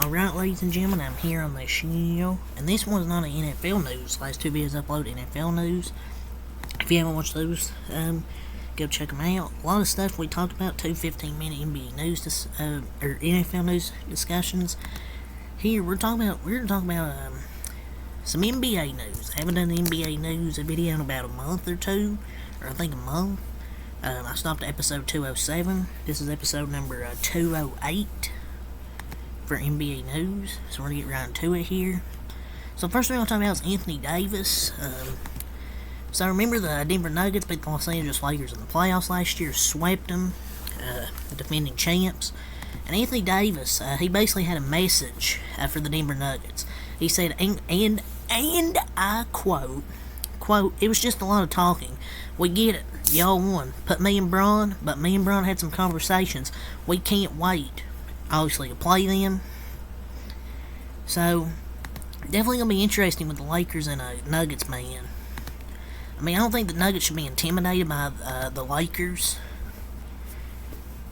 Alright, ladies and gentlemen, I'm here on the show, and this one's not an NFL news. Last two videos uploaded NFL news. If you haven't watched those, go check them out. A lot of stuff we talked about, two 15-minute NBA news, or NFL news discussions. Here, we're talking about some NBA news. I haven't done NBA news video in about a month or two, or I think a month. I stopped at episode 207. This is episode number 208. For NBA news, so we're gonna get right into it here. So first thing I'm talking about is Anthony Davis. So remember the Denver Nuggets beat the Los Angeles Lakers in the playoffs last year, swept them, defending champs. And Anthony Davis, he basically had a message for the Denver Nuggets. He said, and I quote, it was just a lot of talking. We get it, y'all won. But me and Bron had some conversations. We can't wait, obviously, to play them. So, definitely going to be interesting with the Lakers and Nuggets, man. I mean, I don't think the Nuggets should be intimidated by the Lakers.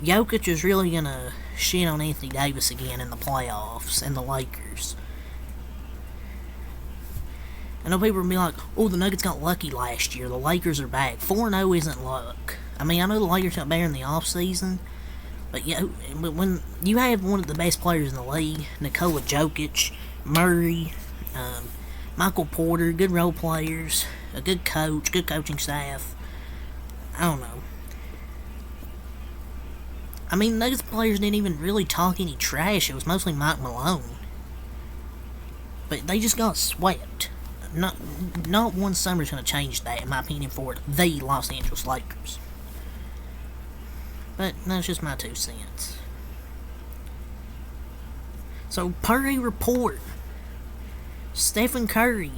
Jokic is really going to shit on Anthony Davis again in the playoffs and the Lakers. I know people will be like, oh, the Nuggets got lucky last year. The Lakers are back. 4-0 isn't luck. I mean, I know the Lakers got better in the offseason. But when you have one of the best players in the league, Nikola Jokic, Murray, Michael Porter, good role players, a good coach, good coaching staff, I don't know. I mean, those players didn't even really talk any trash. It was mostly Mike Malone. But they just got swept. Not one summer's going to change that, in my opinion, for the Los Angeles Lakers. But that's just my 2 cents. So, per a report, Stephen Curry,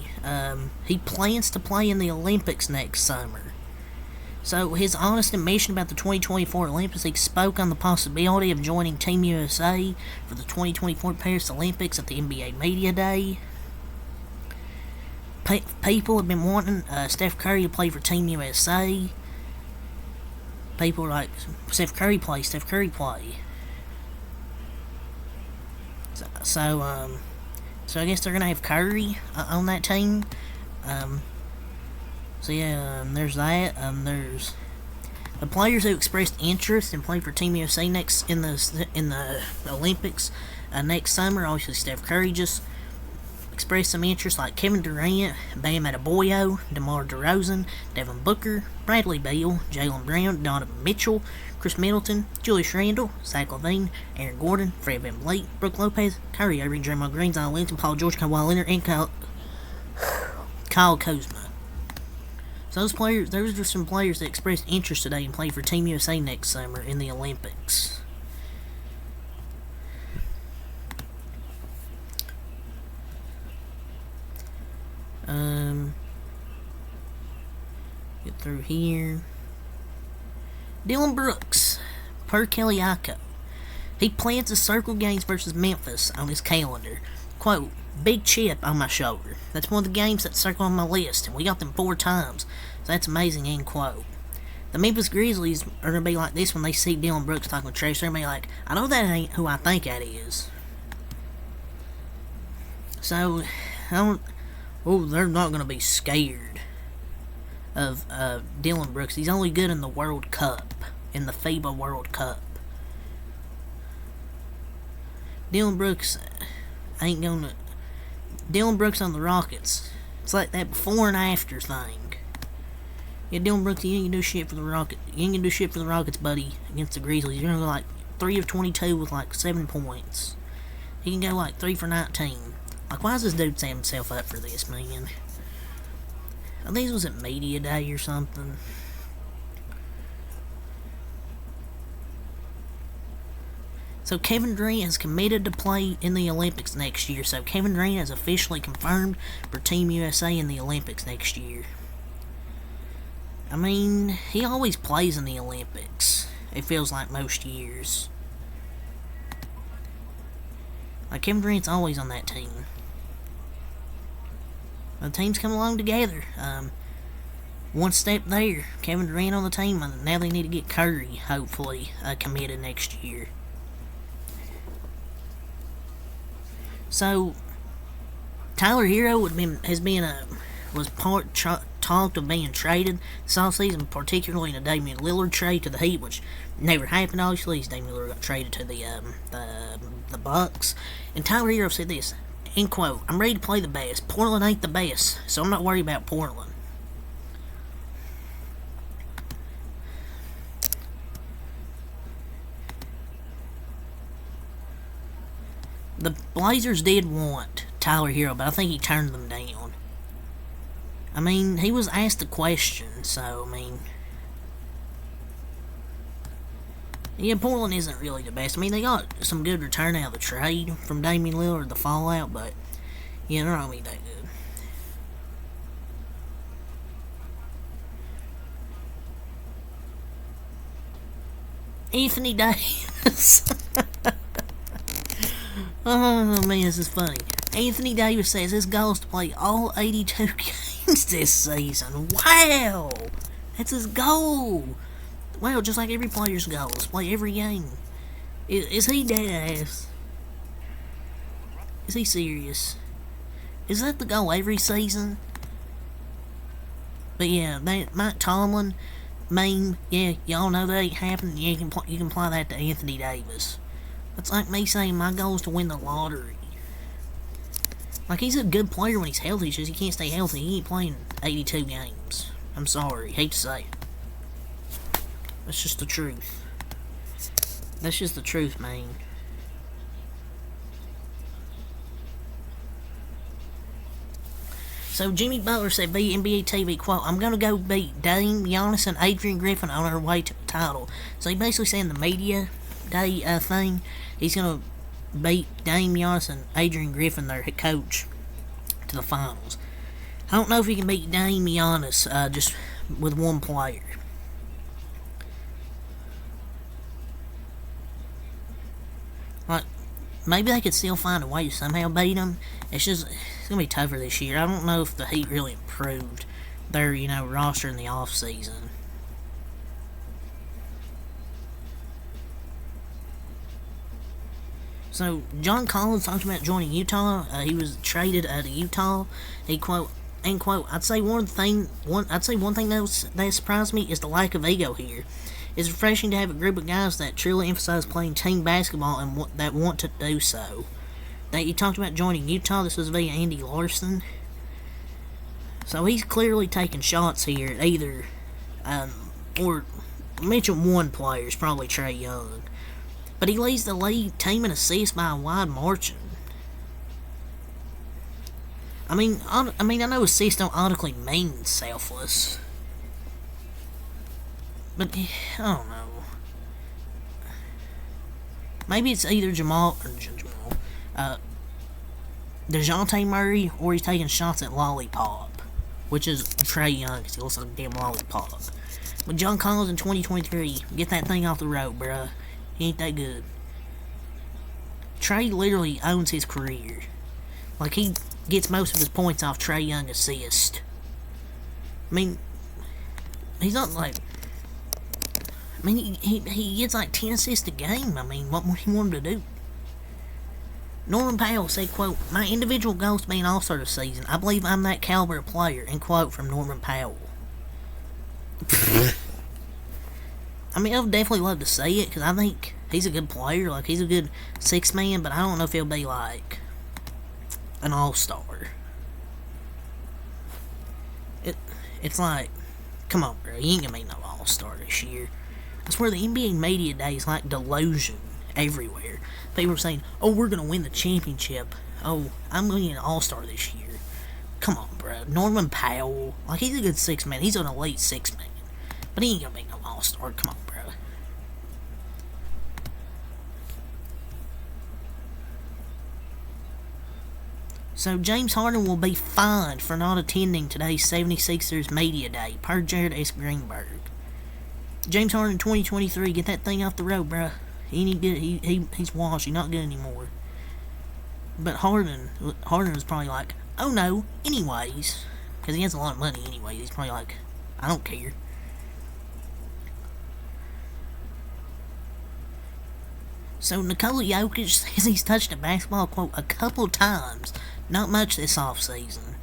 he plans to play in the Olympics next summer. So, his honest admission about the 2024 Olympics, he spoke on the possibility of joining Team USA for the 2024 Paris Olympics at the NBA Media Day. People have been wanting Steph Curry to play for Team USA. People are like, Steph Curry play. So I guess they're gonna have Curry on that team. There's that. There's the players who expressed interest in playing for Team USA next in the Olympics next summer. Obviously, Steph Curry just expressed some interest, like Kevin Durant, Bam Adebayo, DeMar DeRozan, Devin Booker, Bradley Beal, Jaylen Brown, Donovan Mitchell, Chris Middleton, Julius Randle, Zach LaVine, Aaron Gordon, Fred VanVleet, Brook Lopez, Kyrie Irving, Draymond Green, Zion Williamson, Paul George, Kawhi Leonard, and Kyle Kuzma. So those are some players that expressed interest today and play for Team USA next summer in the Olympics. Get through here. Dillon Brooks, per Kelly Iko, he plans to circle games versus Memphis on his calendar. Quote, big chip on my shoulder. That's one of the games that's circled on my list, and we got them 4 times. So that's amazing, end quote. The Memphis Grizzlies are going to be like this when they see Dillon Brooks talking trash. They're going to be like, I know that ain't who I think that is. So, they're not going to be scared of Dillon Brooks. He's only good in the World Cup, in the FIBA World Cup. Dillon Brooks on the Rockets, it's like that before and after thing. Yeah, Dillon Brooks, you ain't gonna do shit for the Rockets. You ain't gonna do shit for the Rockets, buddy, against the Grizzlies. You're gonna go like 3 of 22 with like 7 points. He can go like 3 for 19. Like, why is this dude setting himself up for this, man? I think it was at Media Day or something. So Kevin Durant has committed to play in the Olympics next year. So Kevin Durant is officially confirmed for Team USA in the Olympics next year. I mean, he always plays in the Olympics. It feels like most years. Like, Kevin Durant's always on that team. The team's come along together. One step there. Kevin Durant on the team. Now they need to get Curry, hopefully, committed next year. So Tyler Hero was talked of being traded this offseason, particularly in a Damian Lillard trade to the Heat, which never happened. Obviously, Damian Lillard got traded to the Bucks, and Tyler Hero said this, end quote, "I'm ready to play the best. Portland ain't the best, so I'm not worried about Portland." The Blazers did want Tyler Hero, but I think he turned them down. I mean, he was asked the question, so, I mean... Yeah, Portland isn't really the best. I mean, they got some good return out of the trade from Damian Lillard, the fallout, but... Yeah, they're not really that good. Anthony Davis. Oh man, this is funny. Anthony Davis says his goal is to play all 82 games this season. Wow! That's his goal! Wow, just like every player's goal is play every game. Is he dead ass? Is he serious? Is that the goal every season? But yeah, that Mike Tomlin meme, yeah, y'all know that ain't happening. Yeah, you can apply that to Anthony Davis. It's like me saying my goal is to win the lottery. Like, he's a good player when he's healthy, it's just he can't stay healthy. He ain't playing 82 games. I'm sorry, hate to say it. That's just the truth. That's just the truth, man. So Jimmy Butler said via NBA TV, quote, "I'm going to go beat Dame, Giannis, and Adrian Griffin on our way to the title." So he basically saying the media day thing, he's going to beat Dame, Giannis, and Adrian Griffin, their head coach, to the finals. I don't know if he can beat Dame, Giannis, just with one player. Like, maybe they could still find a way to somehow beat him. It's going to be tougher this year. I don't know if the Heat really improved their, roster in the offseason. So, John Collins talked about joining Utah. He was traded to Utah. He quote, end quote, "I'd say one thing that surprised me is the lack of ego here. It's refreshing to have a group of guys that truly emphasize playing team basketball and that want to do so." That he talked about joining Utah. This was via Andy Larson. So he's clearly taking shots here at either, or mention one player is probably Trae Young. But he leads the league team in assists by a wide margin. I mean, I know assists don't automatically mean selfless. But, I don't know. Maybe it's either DeJounte Murray, or he's taking shots at Lollipop, which is Trae Young, because he looks like a damn lollipop. But John Collins in 2023, get that thing off the road, bruh. He ain't that good. Trae literally owns his career. Like, he gets most of his points off Trae Young assist. I mean, he's not like... I mean, he gets like 10 assists a game. I mean, what more do you want him to do? Norman Powell said, quote, "My individual goal is to be an all-star this season. I believe I'm that caliber of player," end quote from Norman Powell. I mean, I would definitely love to see it, because I think he's a good player. Like, he's a good six-man, but I don't know if he'll be, like, an all-star. It's like, come on, bro. You ain't gonna be no all-star this year. I swear the NBA media day is like delusion everywhere. People are saying, "Oh, we're gonna win the championship. Oh, I'm gonna be an all-star this year." Come on, bro. Norman Powell, like, he's a good six-man. He's an elite six-man. But he ain't gonna be no all-star. Come on, bro. So, James Harden will be fined for not attending today's 76ers Media Day, per Jared S. Greenberg. James Harden 2023, get that thing off the road, bruh. He ain't good. He's washed. He's not good anymore. But Harden was probably like, "Oh no, anyways." Because he has a lot of money anyway. He's probably like, "I don't care." So Nikola Jokic says he's touched a basketball, quote, a couple times. Not much this offseason.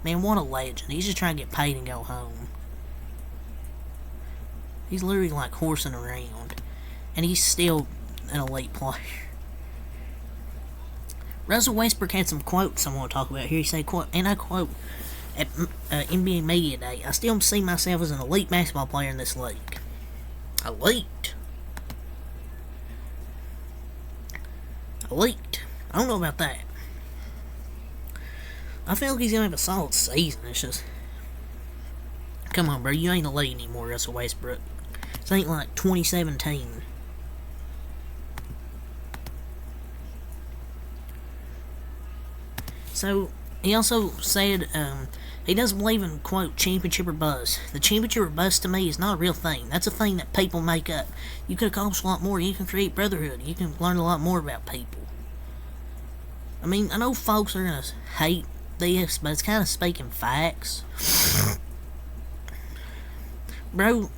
Man, what a legend. He's just trying to get paid and go home. He's literally like horsing around. And he's still an elite player. Russell Westbrook had some quotes I want to talk about here. He said, quote, and I quote, at NBA Media Day, I still see myself as an elite basketball player in this league. Elite? Elite? I don't know about that. I feel like he's going to have a solid season. It's just... Come on, bro. You ain't elite anymore, Russell Westbrook. This ain't like 2017. So, he also said, he doesn't believe in, quote, championship or bust. The championship or bust to me is not a real thing. That's a thing that people make up. You can accomplish a lot more. You can create brotherhood. You can learn a lot more about people. I mean, I know folks are going to hate this, but it's kind of speaking facts. Bro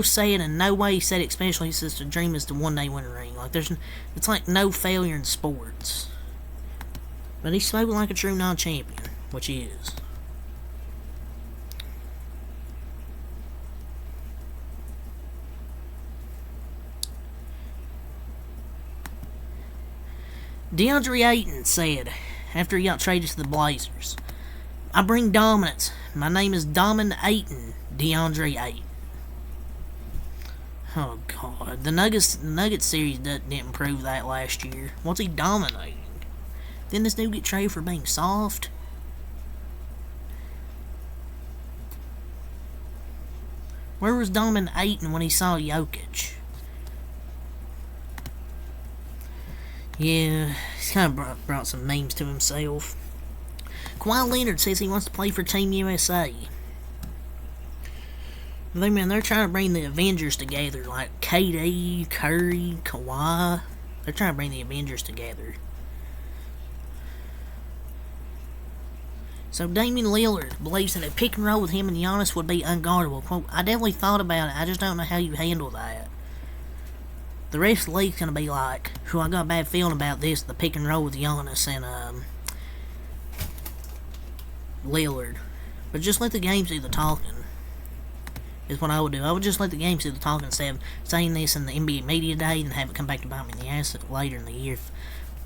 said in no way he said it, especially he says the dream is to one day win a ring. Like, it's like no failure in sports. But he's spoken like a true non-champion, which he is. DeAndre Ayton said, after he got traded to the Blazers, I bring dominance. My name is Domin Ayton, DeAndre Ayton. Oh, God. The Nuggets series didn't prove that last year. What's he dominating? Didn't this dude get traded for being soft? Where was Domin Ayton when he saw Jokic? Yeah, he's kind of brought some memes to himself. Kawhi Leonard says he wants to play for Team USA. They're trying to bring the Avengers together, like KD, Curry, Kawhi. They're trying to bring the Avengers together. So Damian Lillard believes that a pick and roll with him and Giannis would be unguardable. Quote, I definitely thought about it, I just don't know how you handle that. The rest of the league's going to be like, I got a bad feeling about this, the pick and roll with Giannis and Lillard. But just let the games do the talking, is what I would do. I would just let the games do the talking instead of saying this in the NBA Media Day and have it come back to bite me in the ass later in the year if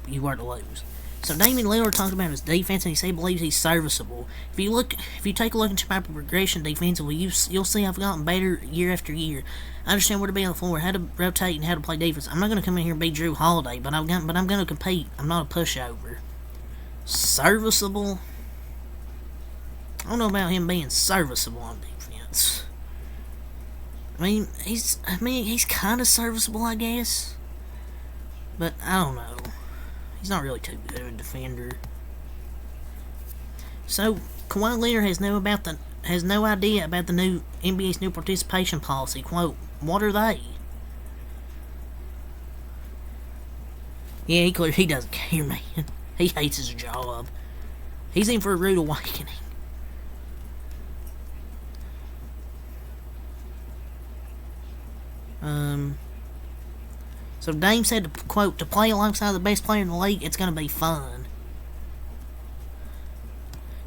you were to lose. So Damian Lillard talked about his defense, and he said he believes he's serviceable. If you take a look into my progression defensively, you'll see I've gotten better year after year. I understand where to be on the floor, how to rotate, and how to play defense. I'm not going to come in here and be Drew Holiday, but I'm going to compete. I'm not a pushover. Serviceable? I don't know about him being serviceable on defense. I mean, he's kind of serviceable, I guess. But I don't know. He's not really too good of a defender. So Kawhi Leonard has no idea about the new NBA's new participation policy. Quote, what are they? Yeah, he doesn't care, man. He hates his job. He's in for a rude awakening. So Dame said, quote, to play alongside the best player in the league, it's going to be fun.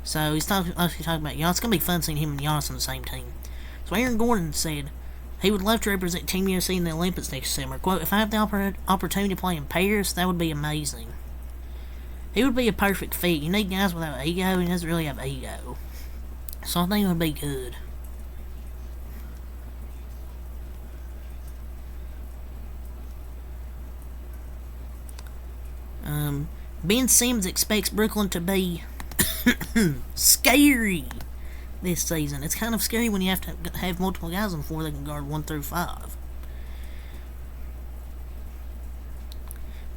So he's talking about, it's going to be fun seeing him and Giannis on the same team. So Aaron Gordon said he would love to represent Team USA in the Olympics next summer. Quote, if I have the opportunity to play in Paris, that would be amazing. He would be a perfect fit. You need guys without ego. He doesn't really have ego. So I think it would be good. Ben Simmons expects Brooklyn to be scary this season. It's kind of scary when you have to have multiple guys on the floor that can guard 1 through 5.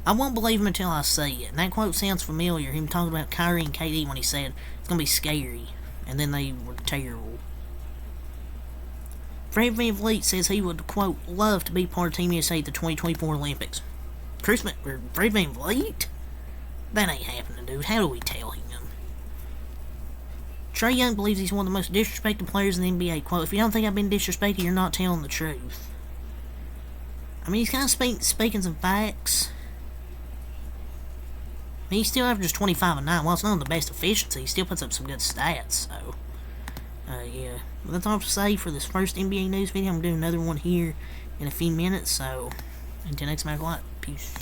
I won't believe him until I see it. And that quote sounds familiar. Him talking about Kyrie and KD when he said it's going to be scary. And then they were terrible. Fred VanVleet says he would, quote, love to be part of Team USA at the 2024 Olympics. Fred VanVleet? That ain't happening, dude. How do we tell him? Trae Young believes he's one of the most disrespected players in the NBA. Quote, if you don't think I've been disrespected, you're not telling the truth. I mean, he's kind of speaking some facts. He still averages 25 and 9. While it's not the best efficiency, he still puts up some good stats. So, yeah. But that's all I have to say for this first NBA news video. I'm doing another one here in a few minutes. So, until next time, peace.